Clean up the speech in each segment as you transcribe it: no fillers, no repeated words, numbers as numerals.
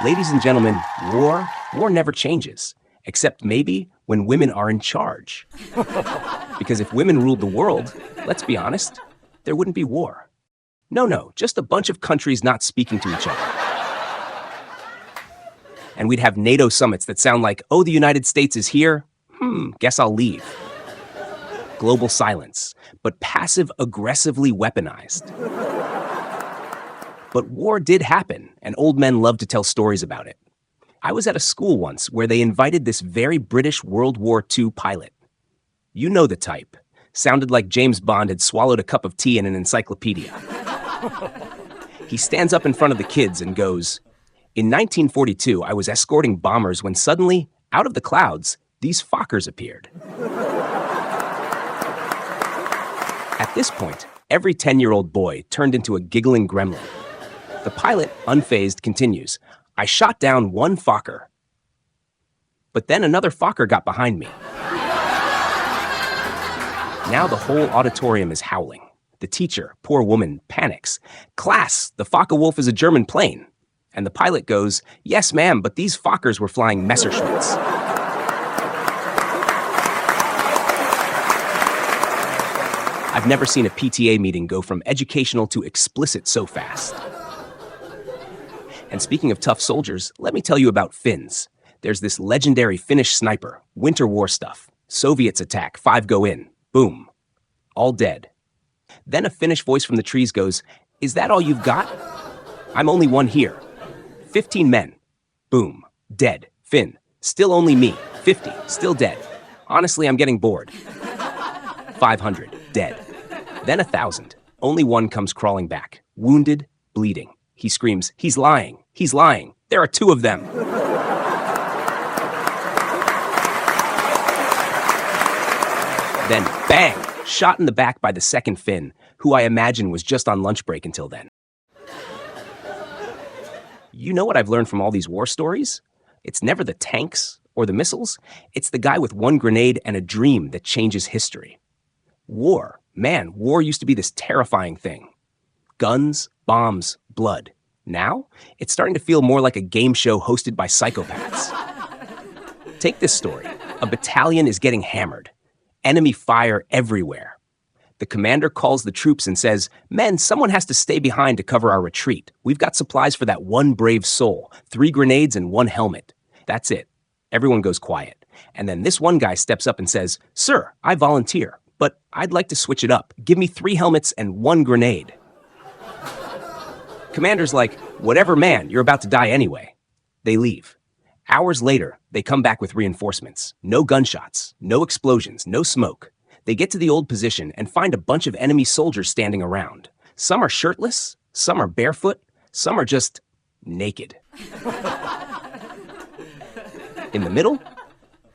Ladies and gentlemen, war never changes, except maybe when women are in charge. Because if women ruled the world, let's be honest, there wouldn't be war. No, just a bunch of countries not speaking to each other. And we'd have NATO summits that sound like, oh, the United States is here? Guess I'll leave. Global silence, but passive-aggressively weaponized. But war did happen, and old men love to tell stories about it. I was at a school once where they invited this very British World War II pilot. You know the type. Sounded like James Bond had swallowed a cup of tea in an encyclopedia. He stands up in front of the kids and goes, "In 1942, I was escorting bombers when suddenly, out of the clouds, these Fokkers appeared." At this point, every 10-year-old boy turned into a giggling gremlin. The pilot, unfazed, continues, "I shot down one Fokker. But then another Fokker got behind me." Now the whole auditorium is howling. The teacher, poor woman, panics. "Class, the Focke-Wulf is a German plane." And the pilot goes, "Yes, ma'am, but these Fokkers were flying Messerschmitts." I've never seen a PTA meeting go from educational to explicit so fast. And speaking of tough soldiers, let me tell you about Finns. There's this legendary Finnish sniper, Winter War stuff. Soviets attack, 5 go in. Boom. All dead. Then a Finnish voice from the trees goes, "Is that all you've got?" "I'm only one here." 15 men. Boom. Dead. Finn. Still only me. 50. Still dead. Honestly, I'm getting bored. 500. Dead. Then 1,000. Only one comes crawling back. Wounded, bleeding. He screams, "He's lying! He's lying! There are 2 of them!" Then, bang! Shot in the back by the second Finn, who I imagine was just on lunch break until then. You know what I've learned from all these war stories? It's never the tanks or the missiles. It's the guy with one grenade and a dream that changes history. War. Man, war used to be this terrifying thing. Guns, bombs, blood. Now, it's starting to feel more like a game show hosted by psychopaths. Take this story. A battalion is getting hammered. Enemy fire everywhere. The commander calls the troops and says, "Men, someone has to stay behind to cover our retreat. We've got supplies for that one brave soul, 3 grenades and 1 helmet." That's it. Everyone goes quiet. And then this one guy steps up and says, "Sir, I volunteer, but I'd like to switch it up. Give me 3 helmets and 1 grenade." Commander's like, "Whatever, man, you're about to die anyway." They leave. Hours later, they come back with reinforcements. No gunshots, no explosions, no smoke. They get to the old position and find a bunch of enemy soldiers standing around. Some are shirtless, some are barefoot, some are just naked. In the middle,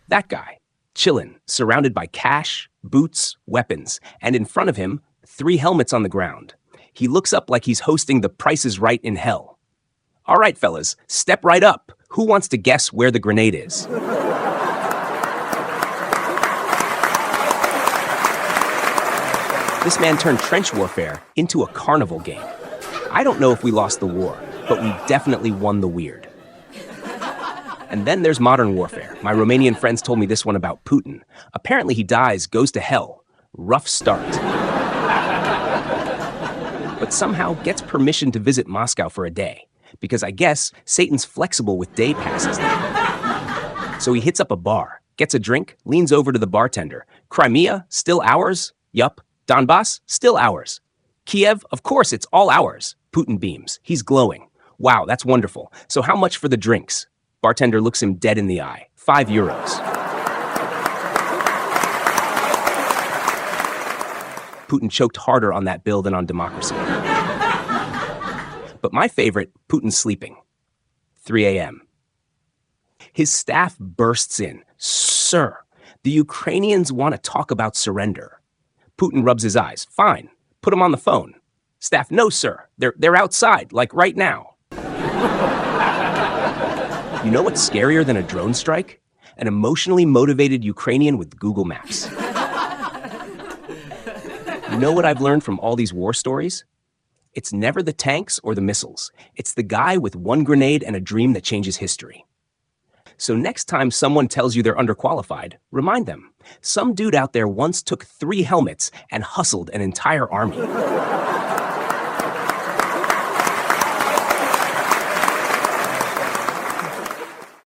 that guy, chillin', surrounded by cash, boots, weapons, and in front of him, 3 helmets on the ground. He looks up like he's hosting The Price is Right in hell. "All right, fellas, step right up. Who wants to guess where the grenade is?" This man turned trench warfare into a carnival game. I don't know if we lost the war, but we definitely won the weird. And then there's modern warfare. My Romanian friends told me this one about Putin. Apparently he dies, goes to hell. Rough start. But somehow gets permission to visit Moscow for a day. Because I guess Satan's flexible with day passes now. So he hits up a bar, gets a drink, leans over to the bartender. "Crimea, still ours?" "Yup." "Donbass, still ours." "Kiev, of course, it's all ours." Putin beams. He's glowing. "Wow, that's wonderful. So how much for the drinks?" Bartender looks him dead in the eye. €5. Putin choked harder on that bill than on democracy. But my favorite, Putin's sleeping. 3 a.m. His staff bursts in. "Sir, the Ukrainians want to talk about surrender." Putin rubs his eyes. "Fine, put him on the phone." Staff, "No, sir, they're outside, like right now." You know what's scarier than a drone strike? An emotionally motivated Ukrainian with Google Maps. You know what I've learned from all these war stories? It's never the tanks or the missiles. It's the guy with one grenade and a dream that changes history. So next time someone tells you they're underqualified, remind them, some dude out there once took 3 helmets and hustled an entire army.